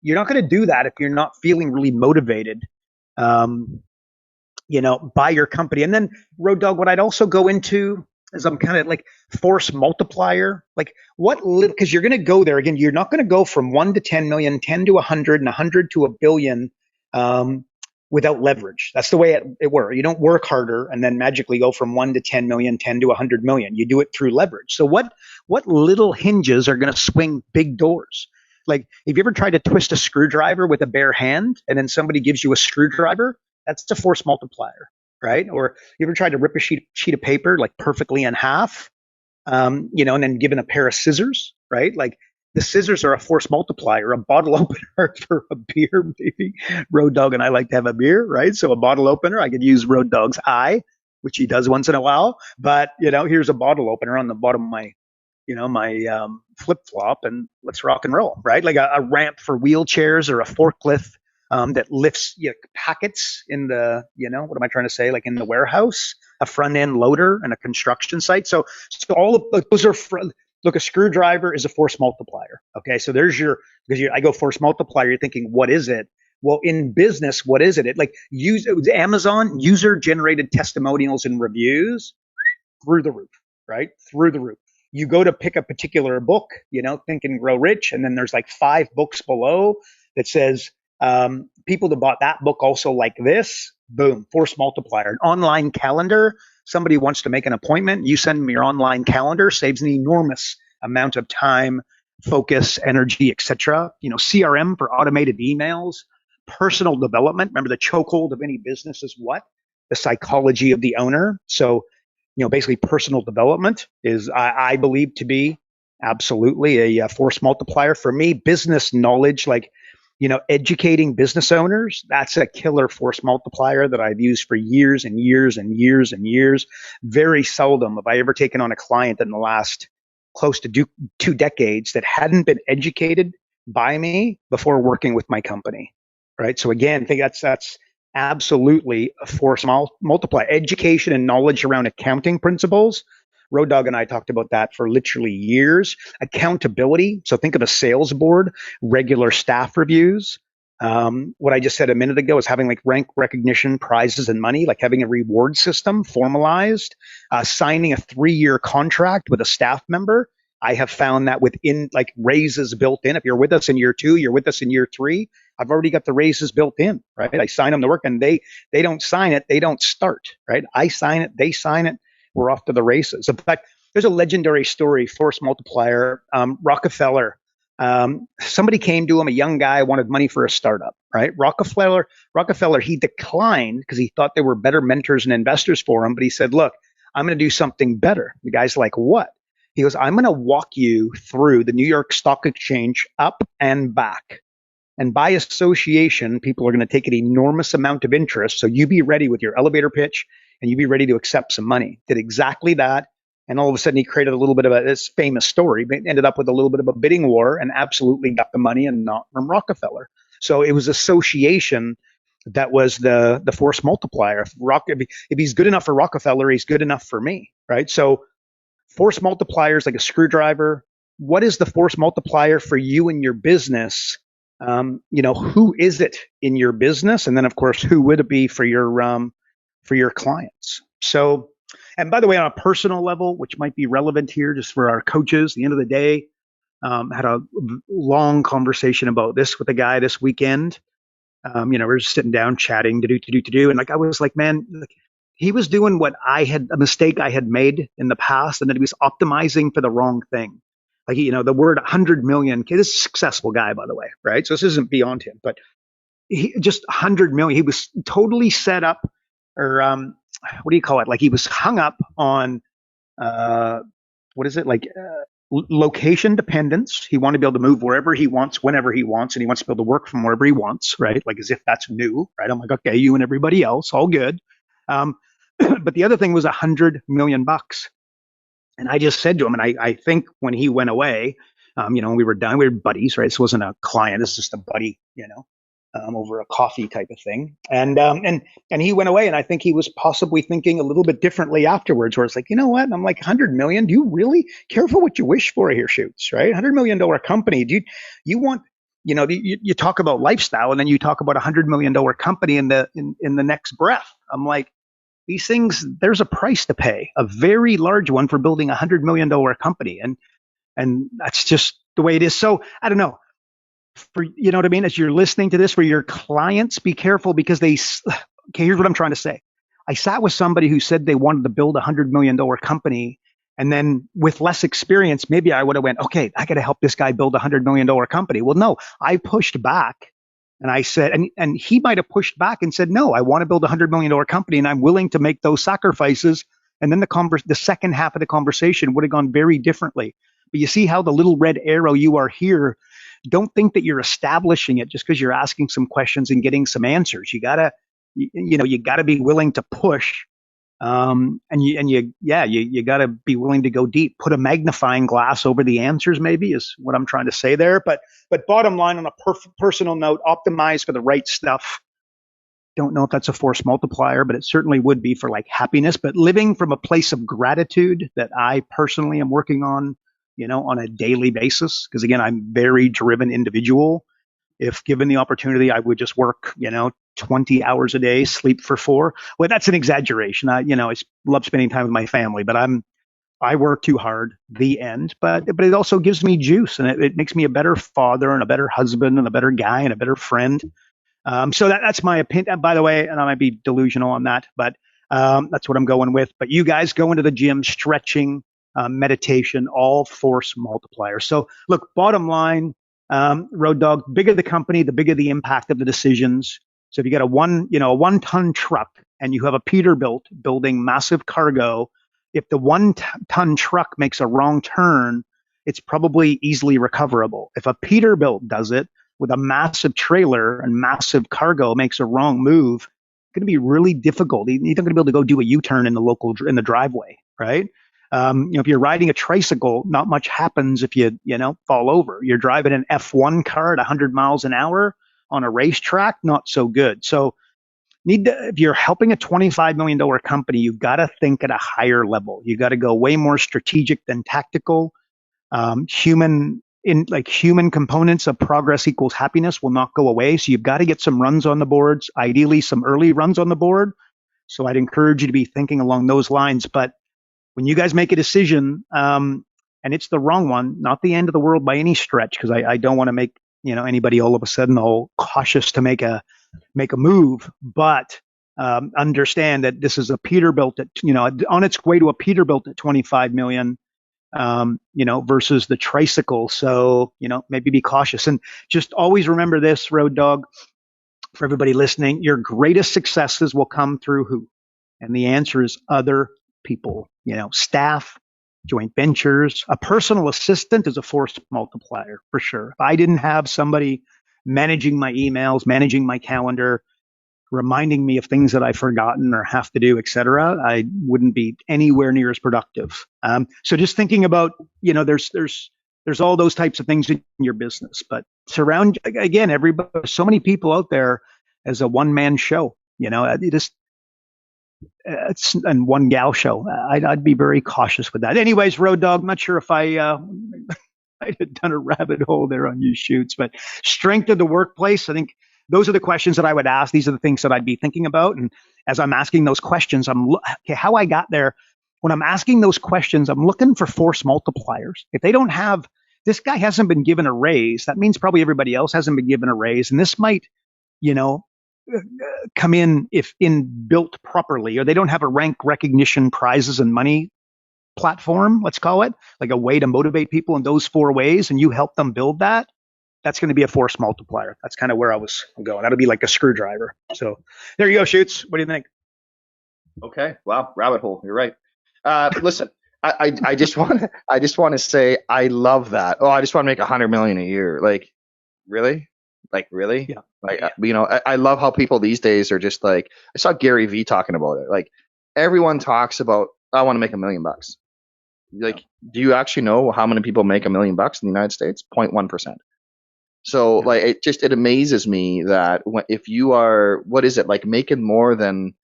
[SPEAKER 3] You're not going to do that if you're not feeling really motivated, by your company. And then Road Dog, what I'd also go into is I'm kind of like force multiplier, like because you're going to go there again. You're not going to go from 1 to 10 million, 10 to 100, and 100 to a billion without leverage. That's the way it works. You don't work harder and then magically go from 1 to 10 million, 10 to 100 million. You do it through leverage. So what little hinges are going to swing big doors? Like, if you ever tried to twist a screwdriver with a bare hand and then somebody gives you a screwdriver, that's a force multiplier. Right? Or you ever tried to rip a sheet of paper like perfectly in half, and then given a pair of scissors, right? Like the scissors are a force multiplier. A bottle opener for a beer, maybe. Road Dog and I like to have a beer, right? So a bottle opener, I could use Road Dog's eye, which he does once in a while. But here's a bottle opener on the bottom of my flip flop, and let's rock and roll, right? Like a ramp for wheelchairs or a forklift. That lifts packets in the, what am I trying to say? Like in the warehouse, a front end loader and a construction site. So all of those are, look, a screwdriver is a force multiplier. Okay. So I go force multiplier. You're thinking, what is it? Well, in business, what is it? It was Amazon user generated testimonials and reviews through the roof, right? Through the roof. You go to pick a particular book, Think and Grow Rich. And then there's like 5 books below that says, people that bought that book also like this. Boom, force multiplier. An online calendar. Somebody wants to make an appointment. You send them your online calendar. Saves an enormous amount of time, focus, energy, etc. CRM for automated emails. Personal development. Remember, the chokehold of any business is what? The psychology of the owner. So, basically, personal development is, I believe, to be absolutely a force multiplier. For me, business knowledge, like educating business owners, that's a killer force multiplier that I've used for years and years and years and years. Very seldom have I ever taken on a client in the last close to 2 decades that hadn't been educated by me before working with my company, right? So again, I think that's absolutely a force multiplier. Education and knowledge around accounting principles. Road Dog and I talked about that for literally years. Accountability. So think of a sales board, regular staff reviews. What I just said a minute ago is having like rank recognition, prizes, and money, like having a reward system formalized, signing a 3-year contract with a staff member. I have found that within like raises built in. If you're with us in year 2, you're with us in year 3. I've already got the raises built in, right? I sign them to work and they don't sign it. They don't start, right? I sign it. They sign it. We're off to the races. In fact, there's a legendary story, force multiplier. Rockefeller, somebody came to him, a young guy, wanted money for a startup, right? Rockefeller, he declined because he thought they were better mentors and investors for him. But he said, look, I'm going to do something better. The guy's like, what? He goes, I'm going to walk you through the New York Stock Exchange up and back. And by association, people are going to take an enormous amount of interest. So you be ready with your elevator pitch and you be ready to accept some money. Did exactly that. And all of a sudden he created a little bit of this famous story, but ended up with a little bit of a bidding war and absolutely got the money, and not from Rockefeller. So it was association that was the force multiplier. If he's good enough for Rockefeller, he's good enough for me, right? So force multipliers like a screwdriver. What is the force multiplier for you and your business? Who is it in your business? And then of course, who would it be for your clients? So, and by the way, on a personal level, which might be relevant here just for our coaches, at the end of the day, had a long conversation about this with a guy this weekend. We're just sitting down chatting to do. And like, I was like, man, like, he was doing a mistake I had made in the past, and then he was optimizing for the wrong thing. Like, the word 100 million, okay, this is a successful guy, by the way, right? So this isn't beyond him, but he just 100 million. He was totally set up, or what do you call it? Like, he was hung up on, what is it? Like, location dependence. He wanted to be able to move wherever he wants, whenever he wants, and he wants to be able to work from wherever he wants, right? Like, as if that's new, right? I'm like, okay, you and everybody else, all good. But the other thing was $100 million. And I just said to him, and I think when he went away, when we were done, we were buddies, right? This wasn't a client, this is just a buddy, over a coffee type of thing. And he went away, and I think he was possibly thinking a little bit differently afterwards, where it's like, you know what? And I'm like, 100 million? Do you really careful what you wish for here, Shoots, right? $100 million company. Do you want, you talk about lifestyle, and then you talk about $100 million company in the next breath. I'm like, these things, there's a price to pay, a very large one for building $100 million company. And that's just the way it is. So I don't know. You know what I mean? As you're listening to this, for your clients, be careful, because okay, here's what I'm trying to say. I sat with somebody who said they wanted to build $100 million company. And then with less experience, maybe I would have went, okay, I got to help this guy build $100 million company. Well, no, I pushed back. And I said, and he might have pushed back and said, no, I want to build $100 million company, and I'm willing to make those sacrifices. And then the second half of the conversation would have gone very differently. But you see how the little red arrow you are here, don't think that you're establishing it just because you're asking some questions and getting some answers. You gotta be willing to push. And you got to be willing to go deep. Put a magnifying glass over the answers, maybe, is what I'm trying to say there. But bottom line, on a personal note, optimize for the right stuff. Don't know if that's a force multiplier, but it certainly would be for like happiness. But living from a place of gratitude that I personally am working on, on a daily basis. Because again, I'm a very driven individual. If given the opportunity, I would just work, 20 hours a day, sleep for 4. Well, that's an exaggeration. I love spending time with my family, but I work too hard, the end. But it also gives me juice, and it makes me a better father and a better husband and a better guy and a better friend. So that's my opinion, by the way, and I might be delusional on that, but that's what I'm going with. But you guys go into the gym, stretching, meditation, all force multipliers. So look, bottom line, Road Dog, bigger the company, the bigger the impact of the decisions. So if you got a 1-ton truck and you have a Peterbilt building massive cargo, if the 1-ton truck makes a wrong turn, it's probably easily recoverable. If a Peterbilt does it with a massive trailer and massive cargo makes a wrong move, it's going to be really difficult. You're not going to be able to go do a U-turn in the driveway, right? If you're riding a tricycle, not much happens if you fall over. You're driving an F1 car at 100 miles an hour on a racetrack, not so good. So if you're helping a $25 million company, you've got to think at a higher level. You got to go way more strategic than tactical. Human components of progress equals happiness will not go away. So you've got to get some runs on the boards, ideally some early runs on the board. So I'd encourage you to be thinking along those lines. But when you guys make a decision, and it's the wrong one, not the end of the world by any stretch, because I don't want to make anybody all of a sudden all cautious to make a move, but understand that this is a Peterbilt at on its way to a Peterbilt at 25 million, versus the tricycle. So maybe be cautious, and just always remember this, Road Dog, for everybody listening: your greatest successes will come through who? And the answer is other people. Staff, joint ventures. A personal assistant is a force multiplier for sure. If I didn't have somebody managing my emails, managing my calendar, reminding me of things that I've forgotten or have to do, etc., I wouldn't be anywhere near as productive. So just thinking about, there's all those types of things in your business, but surround, again, everybody, so many people out there as a one-man show, it's and one gal show. I'd be very cautious with that. Anyways, Road Dog, I'm not sure if I had done a rabbit hole there on you shoots, but strength of the workplace, I think those are the questions that I would ask. These are the things that I'd be thinking about. And as I'm asking those questions, how I got there. When I'm asking those questions, I'm looking for force multipliers. If they don't have, this guy hasn't been given a raise, that means probably everybody else hasn't been given a raise. And this might, come in if built properly, or they don't have a rank recognition, prizes and money platform, let's call it, like a way to motivate people in those 4 ways, and you help them build that. That's going to be a force multiplier. That's kind of where I was going. That'll be like a screwdriver. So there you go, Shoots. What do you think?
[SPEAKER 2] Okay. Wow. Rabbit hole. You're right. Listen, I just want to say I love that. Oh, I just want to make $100 million a year. Like, really?
[SPEAKER 3] Yeah.
[SPEAKER 2] Like, I love how people these days are just like, I saw Gary Vee talking about it. Like, everyone talks about, I want to make $1 million. Like, do you actually know how many people make $1 million in the United States? 0.1%. So like, it amazes me that if you are, what is it, like making more than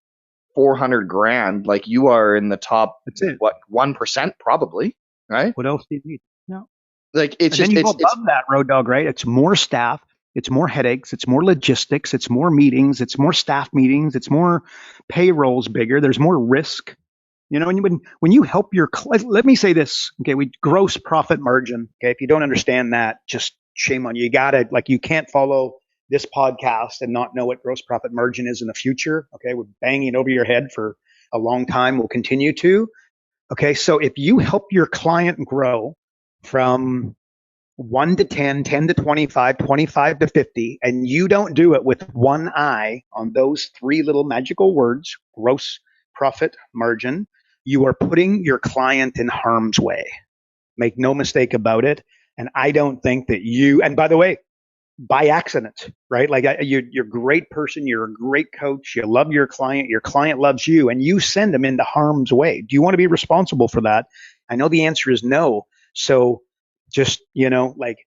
[SPEAKER 2] 400 grand, like you are in the top,
[SPEAKER 3] That's it.
[SPEAKER 2] what, 1% probably, right?
[SPEAKER 3] What else do you need? No.
[SPEAKER 2] Like, it's
[SPEAKER 3] And
[SPEAKER 2] just,
[SPEAKER 3] then you go above that, Road Dog, right? It's more staff, it's more headaches, it's more logistics, it's more meetings, it's more staff meetings, it's more payrolls bigger, there's more risk. When you help let me say this, okay, gross profit margin. Okay, if you don't understand that, just shame on you. You can't follow this podcast and not know what gross profit margin is in the future. Okay, we're banging it over your head for a long time. We'll continue to. Okay, so if you help your client grow from 1 to 10, 10 to 25, 25 to 50, and you don't do it with one eye on those 3 little magical words, gross profit margin, you are putting your client in harm's way. Make no mistake about it. And I don't think that and by the way, by accident, right? Like you're a great person. You're a great coach. You love your client loves you, and you send them into harm's way. Do you want to be responsible for that? I know the answer is no. So just, like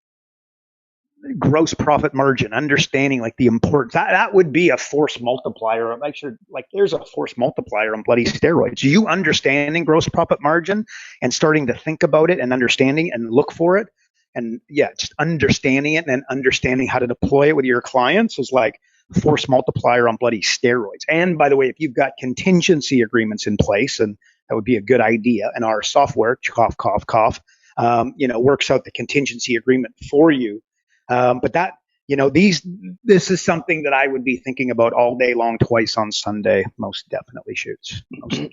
[SPEAKER 3] gross profit margin, understanding like the importance, that would be a force multiplier. I'm actually like, there's a force multiplier on bloody steroids. You understanding gross profit margin and starting to think about it and understanding and look for it. And just understanding it and understanding how to deploy it with your clients is like force multiplier on bloody steroids. And by the way, if you've got contingency agreements in place, and that would be a good idea, and our software, cough, cough, cough, works out the contingency agreement for you. But that, this is something that I would be thinking about all day long, twice on Sunday, most definitely, Shoots.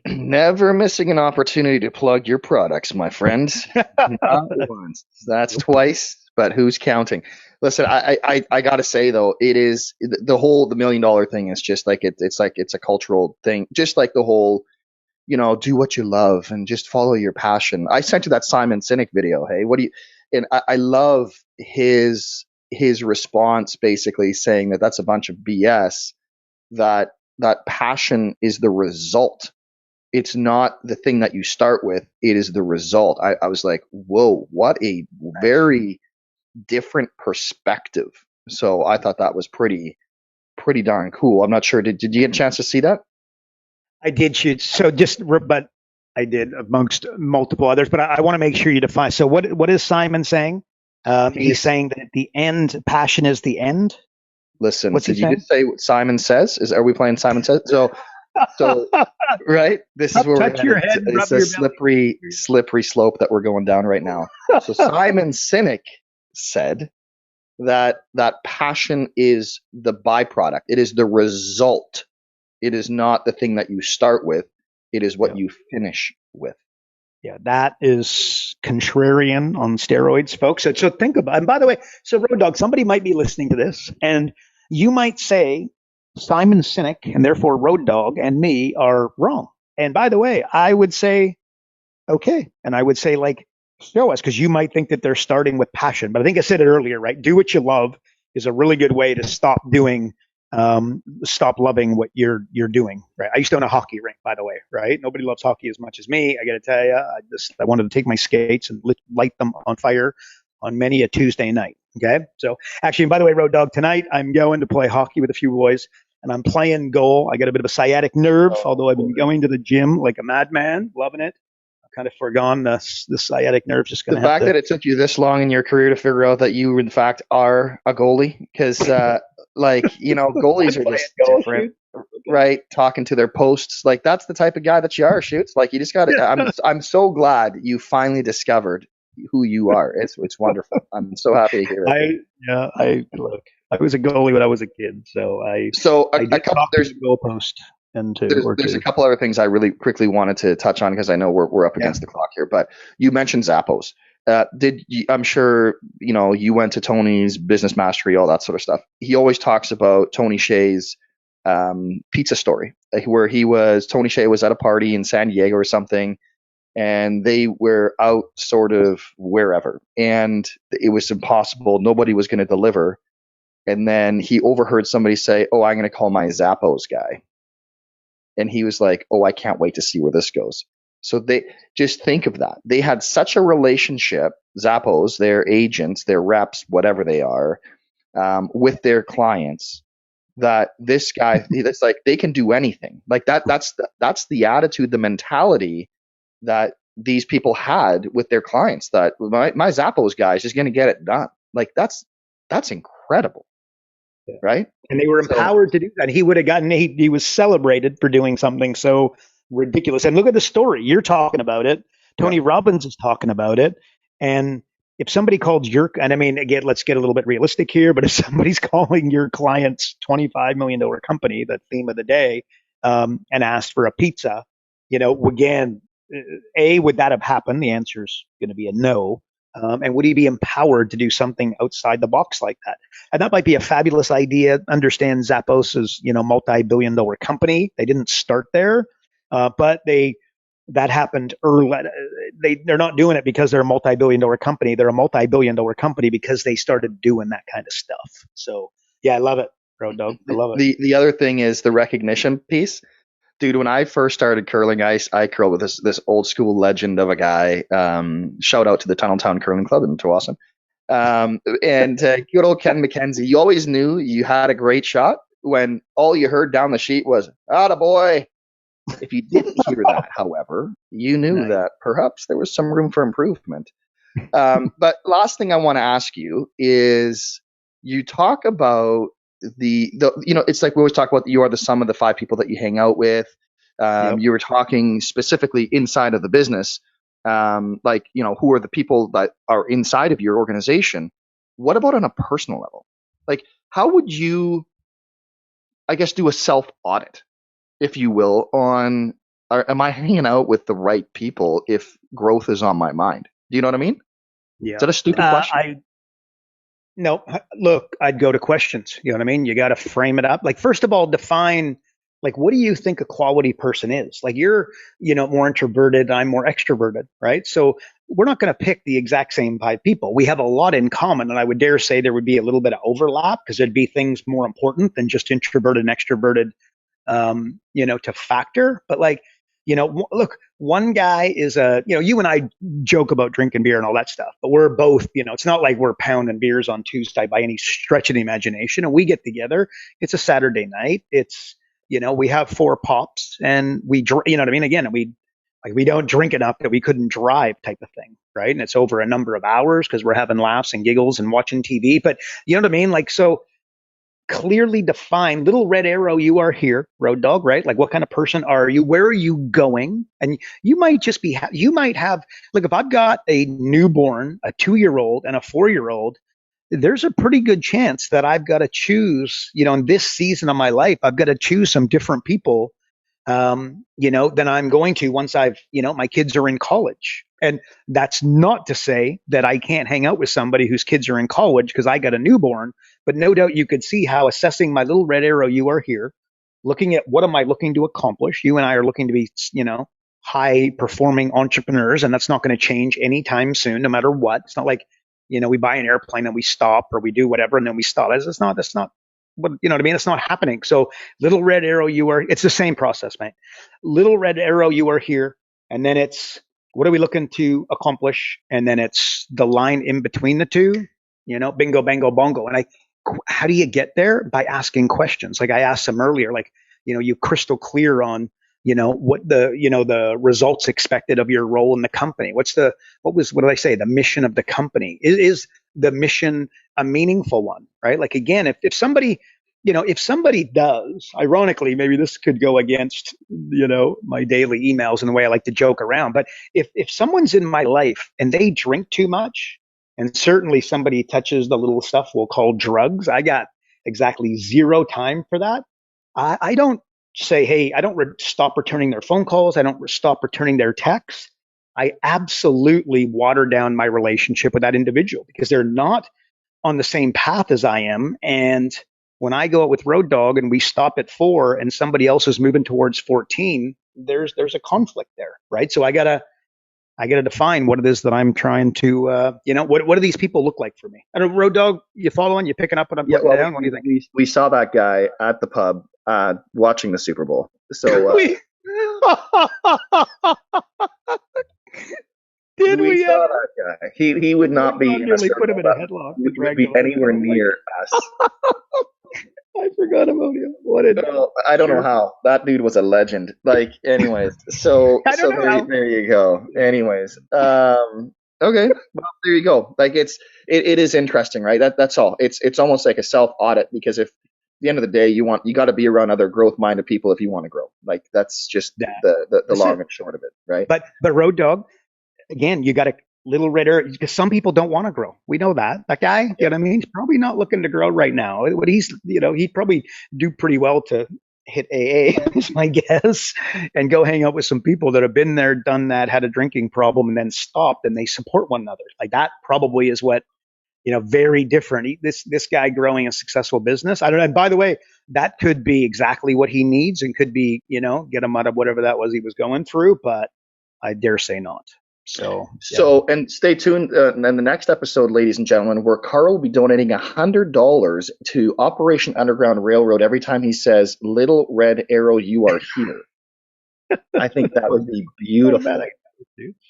[SPEAKER 2] Never missing an opportunity to plug your products, my friends. Not once. That's twice, but who's counting? Listen, I gotta say though, it is the $1 million thing is just like it's a cultural thing, just like the whole, do what you love and just follow your passion. I sent you that Simon Sinek video. Hey, what do you? And I love his response, basically saying that that's a bunch of BS. That passion is the result. It's not the thing that you start with. It is the result. I was like, whoa, what a very different perspective. So I thought that was pretty darn cool. I'm not sure. Did you get a chance to see that?
[SPEAKER 3] I did, Shoot. So but I did amongst multiple others, but I want to make sure you define. So what is Simon saying? He's saying that at the end, passion is the end.
[SPEAKER 2] Listen, did you just say what Simon says? Are we playing Simon Says? So right? This is where
[SPEAKER 3] touch your head.
[SPEAKER 2] It's a slippery slope that we're going down right now. So Simon Sinek said that passion is the byproduct. It is the result. It is not the thing that you start with. It is what you finish with.
[SPEAKER 3] Yeah, that is contrarian on steroids, folks. So think about it. And by the way, so Road Dog, somebody might be listening to this, and you might say Simon Sinek and therefore Road Dog and me are wrong. And by the way, I would say, okay. And I would say, like, show us, because you might think that they're starting with passion. But I think I said it earlier, right? Do what you love is a really good way to stop doing stop loving what you're doing. Right. I used to own a hockey rink, by the way. Right. Nobody loves hockey as much as me. I got to tell you, I wanted to take my skates and light them on fire on many a Tuesday night. Okay. So actually, by the way, Road Dog, tonight I'm going to play hockey with a few boys, and I'm playing goal. I got a bit of a sciatic nerve, although I've been going to the gym like a madman, loving it. I've kind of forgone the sciatic nerve. Just going
[SPEAKER 2] to the fact that it took you this long in your career to figure out that you in fact are a goalie, because goalies are just different, right? Talking to their posts, like that's the type of guy that you are. Shoots like you just got to. I'm so glad you finally discovered who you are. It's wonderful. I'm so happy to hear it.
[SPEAKER 3] I was a goalie when I was a kid, so I did there's a goalpost.
[SPEAKER 2] There's a couple other things I really quickly wanted to touch on, because I know we're up against the clock here. But you mentioned Zappos. I'm sure you went to Tony's Business Mastery, all that sort of stuff. He always talks about Tony Hsieh's pizza story, where Tony Hsieh was at a party in San Diego or something, and they were out sort of wherever, and it was impossible. Nobody was going to deliver. And then he overheard somebody say, "Oh, I'm going to call my Zappos guy." And he was like, "Oh, I can't wait to see where this goes." So they just think of that. They had such a relationship, Zappos, their agents, their reps, whatever they are, with their clients, that this guy, it's like they can do anything. Like that's the attitude, the mentality that these people had with their clients, that my Zappos guy is just going to get it done. Like that's incredible. Yeah. Right.
[SPEAKER 3] And they were empowered to do that. He would have gotten, he was celebrated for doing something so ridiculous. And look at the story. You're talking about it. Tony Robbins is talking about it. And if somebody called and I mean, again, let's get a little bit realistic here, but if somebody's calling your client's $25 million company, the theme of the day, and asked for a pizza, again, would that have happened? The answer is going to be a no. And would he be empowered to do something outside the box like that? And that might be a fabulous idea. Understand Zappos is, multi-billion-dollar company. They didn't start there, but that happened early. They're not doing it because they're a multi-billion-dollar company. They're a multi-billion-dollar company because they started doing that kind of stuff. So yeah, I love it, Road Dog. I love it.
[SPEAKER 2] The other thing is the recognition piece. Dude, when I first started curling, I curled with this old school legend of a guy. Shout out to the Tunneltown Curling Club in Tawasin. And good old Ken McKenzie. You always knew you had a great shot when all you heard down the sheet was, "Atta boy." If you didn't hear that, however, you knew that perhaps there was some room for improvement. But last thing I want to ask you is, you talk about it's like we always talk about, you are the sum of the 5 people that you hang out with. You were talking specifically inside of the business, who are the people that are inside of your organization. What about on a personal level? Like, how would you, I guess, do a self-audit, if you will, on, am I hanging out with the right people if growth is on my mind? Do you know what I mean?
[SPEAKER 3] Yeah.
[SPEAKER 2] Is that a stupid question?
[SPEAKER 3] No, look, I'd go to questions. You know what I mean? You got to frame it up. Like, first of all, define, like, what do you think a quality person is? Like, you're, more introverted. I'm more extroverted, right? So we're not going to pick the exact same 5 people. We have a lot in common. And I would dare say there would be a little bit of overlap, because there'd be things more important than just introverted and extroverted, to factor. But like, look, one guy is you and I joke about drinking beer and all that stuff, but we're both, it's not like we're pounding beers on Tuesday by any stretch of the imagination. And we get together. It's a Saturday night. It's, we have 4 pops and we drink, you know what I mean? Again, we don't drink enough that we couldn't drive, type of thing. Right. And it's over a number of hours because we're having laughs and giggles and watching TV. But you know what I mean? Like, so clearly define, little red arrow, you are here, Road Dog, right? Like, what kind of person are you? Where are you going? And you might just be, you might have, look, if I've got a newborn, a 2-year-old and a 4-year-old, there's a pretty good chance that I've got to choose, in this season of my life, I've got to choose some different people, than I'm going to once I've, my kids are in college. And that's not to say that I can't hang out with somebody whose kids are in college because I got a newborn, but no doubt you could see how assessing my little red arrow, you are here, looking at what am I looking to accomplish? You and I are looking to be, high performing entrepreneurs, and that's not going to change anytime soon, no matter what. It's not like, we buy an airplane and we stop, or we do whatever and then we stop. That's not you know what I mean? It's not happening. So little red arrow, it's the same process, mate. Little red arrow, you are here. And then it's, what are we looking to accomplish? And then it's the line in between the two, bingo, bango, bongo. And how do you get there? By asking questions. Like I asked them earlier, like, you crystal clear on, what the results expected of your role in the company. What did I say? The mission of the company. Is the mission a meaningful one, right? Like, again, if somebody, if somebody does, ironically, maybe this could go against, my daily emails and the way I like to joke around. But if someone's in my life and they drink too much, and certainly somebody touches the little stuff we'll call drugs, I got exactly zero time for that. I don't say, hey, I don't stop returning their phone calls. I don't stop returning their texts. I absolutely water down my relationship with that individual because they're not on the same path as I am. And when I go out with Road Dog and we stop at 4 and somebody else is moving towards 14, there's a conflict there, right? So I gotta define what it is that I'm trying to, what do these people look like for me? I don't, Road Dog, you following? You picking up what I'm putting down? What do you think?
[SPEAKER 2] We saw that guy at the pub watching the Super Bowl. So
[SPEAKER 3] Did we
[SPEAKER 2] saw that guy? He would not be.
[SPEAKER 3] Nearly put him in a headlock.
[SPEAKER 2] He would be anywhere near us.
[SPEAKER 3] I forgot about him.
[SPEAKER 2] I don't know how. That dude was a legend. Like, anyways. So there you go. Anyways. Okay. Well, there you go. Like, it is interesting, right? That's all. It's almost like a self audit, because if at the end of the day you got to be around other growth minded people if you want to grow. Like, that's just the long and short of it, right?
[SPEAKER 3] But Road Dog, again, you got to little redder, because some people don't want to grow. We know that guy, you know what I mean? He's probably not looking to grow right now. What he'd probably do pretty well to hit AA is my guess, and go hang out with some people that have been there, done that, had a drinking problem, and then stopped, and they support one another. Like, that probably is what, very different. This guy growing a successful business. I don't know. And by the way, that could be exactly what he needs, and could be, get him out of whatever that was he was going through. But I dare say not. So,
[SPEAKER 2] and stay tuned in the next episode, ladies and gentlemen, where Karl will be donating $100 to Operation Underground Railroad every time he says, "Little red arrow, you are here." I think that would be beautiful.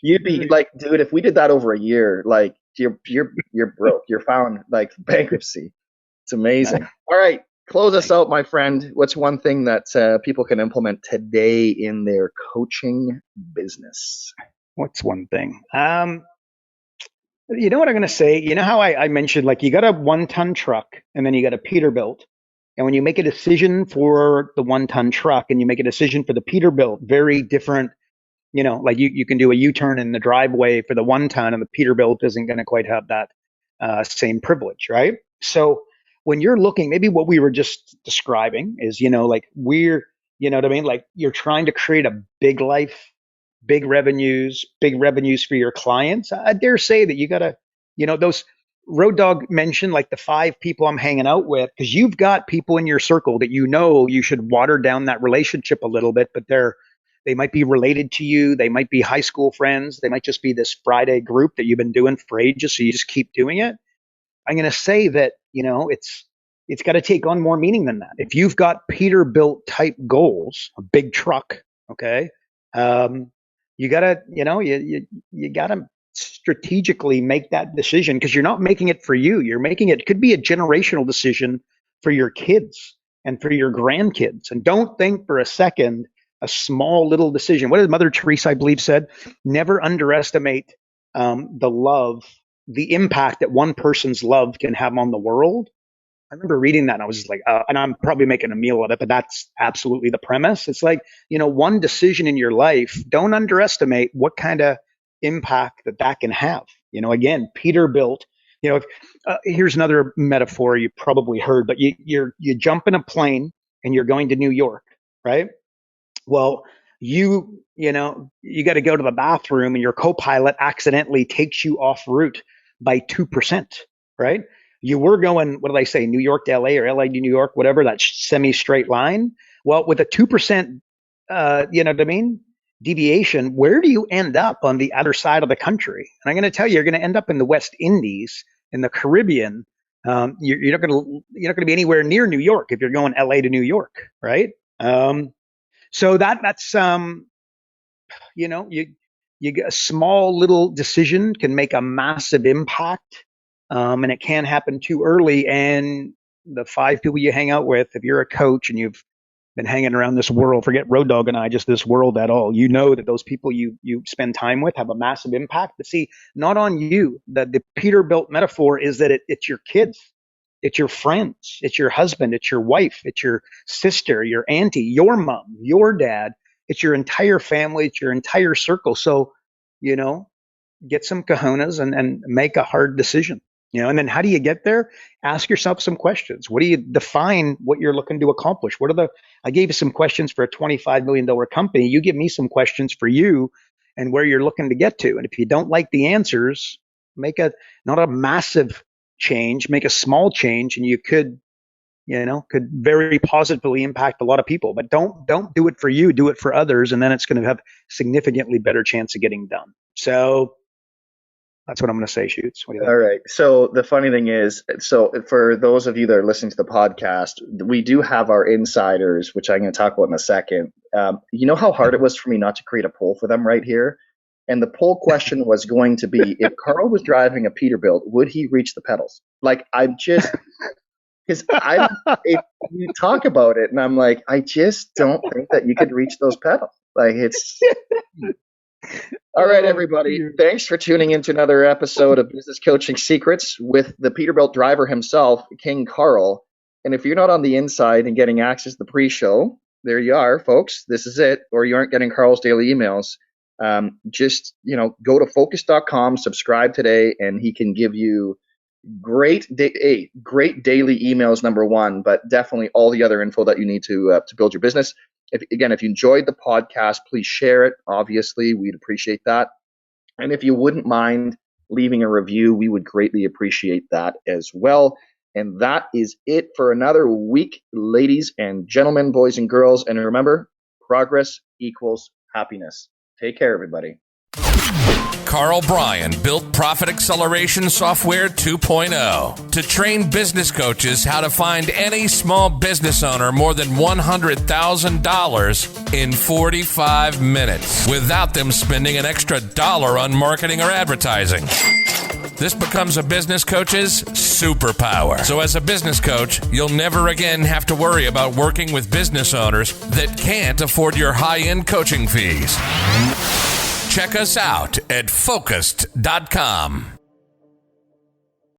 [SPEAKER 2] You'd be like, dude, if we did that over a year, like, you're broke. You're found like bankruptcy. It's amazing. All right, close us out, my friend. What's one thing that people can implement today in their coaching business?
[SPEAKER 3] What's one thing? You know what I'm going to say? You know how I mentioned, like, you got a 1-ton truck and then you got a Peterbilt. And when you make a decision for the 1-ton truck and you make a decision for the Peterbilt, very different, like you can do a U-turn in the driveway for the 1-ton, and the Peterbilt isn't going to quite have that same privilege, right? So when you're looking, maybe what we were just describing is, like, we're, you know what I mean? Like, you're trying to create a big life, big revenues for your clients. I dare say that you got to, those Road Dog mentioned, like, the 5 people I'm hanging out with, because you've got people in your circle that you should water down that relationship a little bit, but they might be related to you. They might be high school friends. They might just be this Friday group that you've been doing for ages, so you just keep doing it. I'm going to say that, it's got to take on more meaning than that. If you've got Peterbilt type goals, a big truck, okay, you gotta, you gotta strategically make that decision, because you're not making it for you. You're making it could be a generational decision for your kids and for your grandkids. And don't think for a second a small little decision. What did Mother Teresa, I believe, said? Never underestimate the impact that one person's love can have on the world. I remember reading that and I was just like, and I'm probably making a meal of it, but that's absolutely the premise. It's like, one decision in your life, don't underestimate what kind of impact that can have. Again, Peterbilt, here's another metaphor you probably heard, but you jump in a plane and you're going to New York, right? Well, you got to go to the bathroom and your co-pilot accidentally takes you off route by 2%, right? You were going, what did I say, New York to LA or LA to New York, whatever, that semi-straight line. Well, with a 2%, you know what I mean, deviation, where do you end up on the other side of the country? And I'm going to tell you, you're going to end up in the West Indies, in the Caribbean, You're not going to be anywhere near New York if you're going LA to New York, right? So that's you get a small little decision can make a massive impact, and it can happen too early. And the 5 people you hang out with, if you're a coach and you've been hanging around this world, forget Road Dogg and I, just this world at all, you know that those people you spend time with have a massive impact. But see, not on you. The Peterbilt metaphor is that it's your kids, it's your friends, it's your husband, it's your wife, it's your sister, your auntie, your mom, your dad. It's your entire family, it's your entire circle. So, get some cojones and make a hard decision. And then how do you get there? Ask yourself some questions. What do you define what you're looking to accomplish? I gave you some questions for a $25 million company. You give me some questions for you and where you're looking to get to. And if you don't like the answers, not a massive change, make a small change, and you could very positively impact a lot of people. But don't do it for you, do it for others, and then it's going to have significantly better chance of getting done. So that's what I'm going to say, Shoots. What do you think?
[SPEAKER 2] All right. So the funny thing is, for those of you that are listening to the podcast, we do have our insiders, which I'm going to talk about in a second. You know how hard it was for me not to create a poll for them right here? And the poll question was going to be, if Karl was driving a Peterbilt, would he reach the pedals? Like, because if you talk about it, and I'm like, I just don't think that you could reach those pedals. Like, it's... All right, everybody. Thanks for tuning in to another episode of Business Coaching Secrets with the Peterbilt driver himself, King Karl. And if you're not on the inside and getting access to the pre-show, there you are, folks. This is it. Or you aren't getting Karl's daily emails. Just go to focus.com, subscribe today, and he can give you great daily emails, number one, but definitely all the other info that you need to build your business. If you enjoyed the podcast, please share it. Obviously, we'd appreciate that. And if you wouldn't mind leaving a review, we would greatly appreciate that as well. And that is it for another week, ladies and gentlemen, boys and girls. And remember, progress equals happiness. Take care, everybody.
[SPEAKER 1] Karl Bryan built Profit Acceleration Software 2.0 to train business coaches how to find any small business owner more than $100,000 in 45 minutes without them spending an extra dollar on marketing or advertising. This becomes a business coach's superpower. So as a business coach, you'll never again have to worry about working with business owners that can't afford your high-end coaching fees. Check us out at focused.com.